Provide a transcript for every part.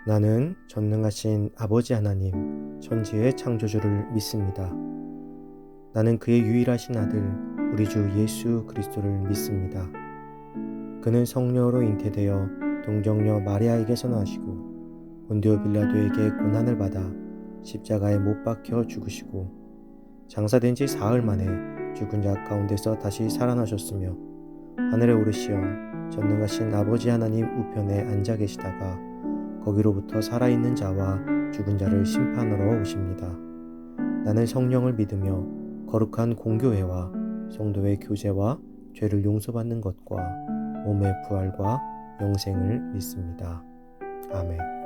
나는 전능하신 아버지 하나님, 천지의 창조주를 믿습니다. 나는 그의 유일하신 아들, 우리 주 예수 그리스도를 믿습니다. 그는 성령으로 잉태되어 동정녀 마리아에게서 나시고 본디오 빌라도에게 고난을 받아 십자가에 못 박혀 죽으시고 장사된 지 사흘 만에 죽은 자 가운데서 다시 살아나셨으며 하늘에 오르시어 전능하신 아버지 하나님 우편에 앉아 계시다가 거기로부터 살아있는 자와 죽은 자를 심판하러 오십니다. 나는 성령을 믿으며 거룩한 공교회와 성도의 교제와 죄를 용서받는 것과 몸의 부활과 영생을 믿습니다. 아멘.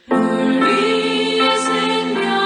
물 위에 생명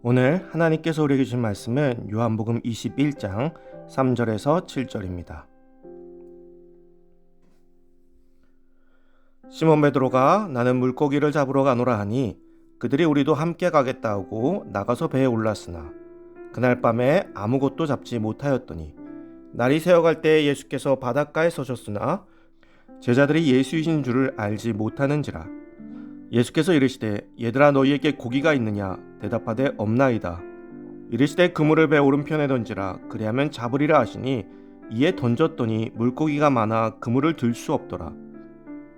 오늘 하나님께서 우리에게 주신 말씀은 요한복음 21장 3절에서 7절입니다. 시몬 베드로가 나는 물고기를 잡으러 가노라 하니 그들이 우리도 함께 가겠다 하고 나가서 배에 올랐으나 그날 밤에 아무것도 잡지 못하였더니 날이 새어갈 때에 예수께서 바닷가에 서셨으나 제자들이 예수이신 줄을 알지 못하는지라. 예수께서 이르시되 얘들아 너희에게 고기가 있느냐 대답하되 없나이다. 이르시되 그물을 배 오른편에 던지라 그리하면 잡으리라 하시니 이에 던졌더니 물고기가 많아 그물을 들 수 없더라.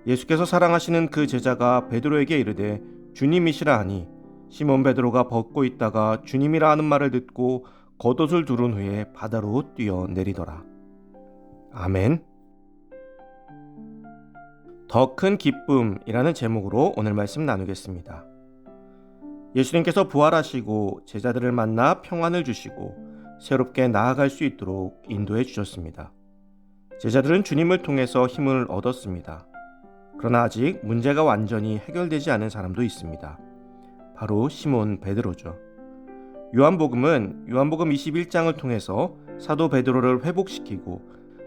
예수께서 사랑하시는 그 제자가 베드로에게 이르되 주님이시라 하니 시몬 베드로가 벗고 있다가 주님이라 하는 말을 듣고 겉옷을 두른 후에 바다로 뛰어내리더라. 아멘. 더 큰 기쁨이라는 제목으로 오늘 말씀 나누겠습니다. 예수님께서 부활하시고 제자들을 만나 평안을 주시고 새롭게 나아갈 수 있도록 인도해 주셨습니다. 제자들은 주님을 통해서 힘을 얻었습니다. 그러나 아직 문제가 완전히 해결되지 않은 사람도 있습니다. 바로 시몬 베드로죠. 요한복음 21장을 통해서 사도 베드로를 회복시키고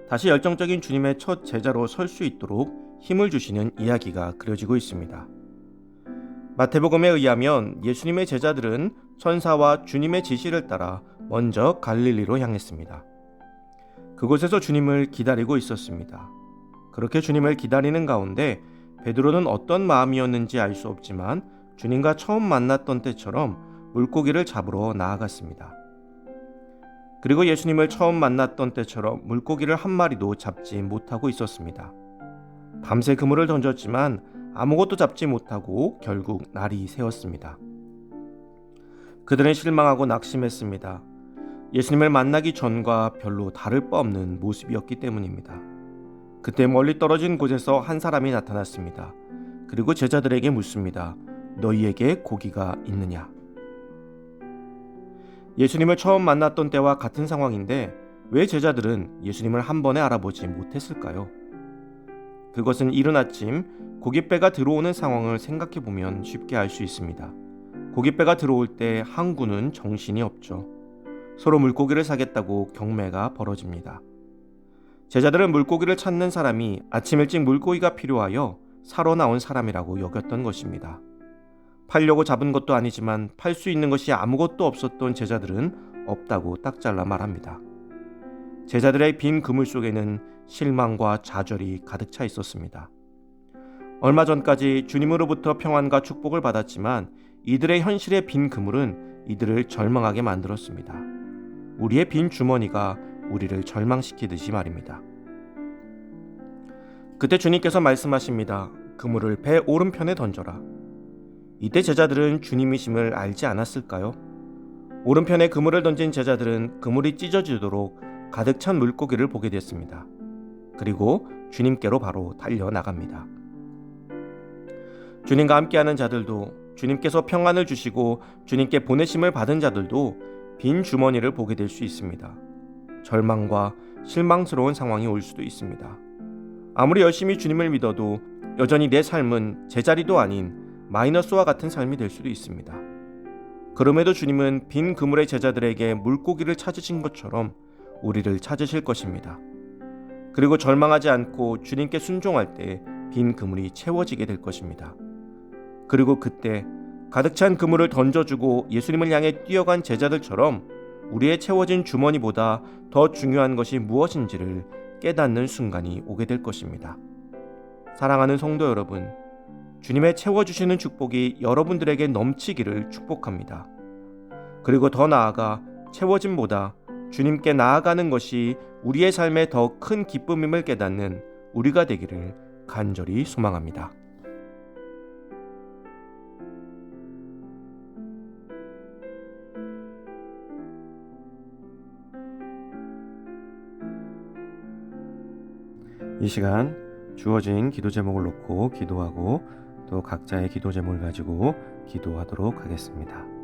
다시 열정적인 주님의 첫 제자로 설 수 있도록 힘을 주시는 이야기가 그려지고 있습니다. 마태복음에 의하면 예수님의 제자들은 천사와 주님의 지시를 따라 먼저 갈릴리로 향했습니다. 그곳에서 주님을 기다리고 있었습니다. 그렇게 주님을 기다리는 가운데 베드로는 어떤 마음이었는지 알 수 없지만 주님과 처음 만났던 때처럼 물고기를 잡으러 나아갔습니다. 그리고 예수님을 처음 만났던 때처럼 물고기를 한 마리도 잡지 못하고 있었습니다. 밤새 그물을 던졌지만 아무것도 잡지 못하고 결국 날이 새었습니다. 그들은 실망하고 낙심했습니다. 예수님을 만나기 전과 별로 다를 바 없는 모습이었기 때문입니다. 그때 멀리 떨어진 곳에서 한 사람이 나타났습니다. 그리고 제자들에게 묻습니다. 너희에게 고기가 있느냐? 예수님을 처음 만났던 때와 같은 상황인데 왜 제자들은 예수님을 한 번에 알아보지 못했을까요? 그것은 이른 아침 고깃배가 들어오는 상황을 생각해 보면 쉽게 알 수 있습니다. 고깃배가 들어올 때 항구는 정신이 없죠. 서로 물고기를 사겠다고 경매가 벌어집니다. 제자들은 물고기를 찾는 사람이 아침 일찍 물고기가 필요하여 사러 나온 사람이라고 여겼던 것입니다. 팔려고 잡은 것도 아니지만 팔 수 있는 것이 아무것도 없었던 제자들은 없다고 딱 잘라 말합니다. 제자들의 빈 그물 속에는 실망과 좌절이 가득 차 있었습니다. 얼마 전까지 주님으로부터 평안과 축복을 받았지만 이들의 현실의 빈 그물은 이들을 절망하게 만들었습니다. 우리의 빈 주머니가 우리를 절망시키듯이 말입니다. 그때 주님께서 말씀하십니다. 그물을 배 오른편에 던져라. 이때 제자들은 주님이심을 알지 않았을까요? 오른편에 그물을 던진 제자들은 그물이 찢어지도록 가득 찬 물고기를 보게 됐습니다. 그리고 주님께로 바로 달려나갑니다. 주님과 함께하는 자들도, 주님께서 평안을 주시고 주님께 보내심을 받은 자들도 빈 주머니를 보게 될 수 있습니다. 절망과 실망스러운 상황이 올 수도 있습니다. 아무리 열심히 주님을 믿어도 여전히 내 삶은 제자리도 아닌 마이너스와 같은 삶이 될 수도 있습니다. 그럼에도 주님은 빈 그물의 제자들에게 물고기를 찾으신 것처럼 우리를 찾으실 것입니다. 그리고 절망하지 않고 주님께 순종할 때 빈 그물이 채워지게 될 것입니다. 그리고 그때 가득 찬 그물을 던져주고 예수님을 향해 뛰어간 제자들처럼 우리의 채워진 주머니보다 더 중요한 것이 무엇인지를 깨닫는 순간이 오게 될 것입니다. 사랑하는 성도 여러분, 주님의 채워주시는 축복이 여러분들에게 넘치기를 축복합니다. 그리고 더 나아가 채워짐보다 주님께 나아가는 것이 우리의 삶에 더 큰 기쁨임을 깨닫는 우리가 되기를 간절히 소망합니다. 이 시간 주어진 기도 제목을 놓고 기도하고 또 각자의 기도 제목을 가지고 기도하도록 하겠습니다.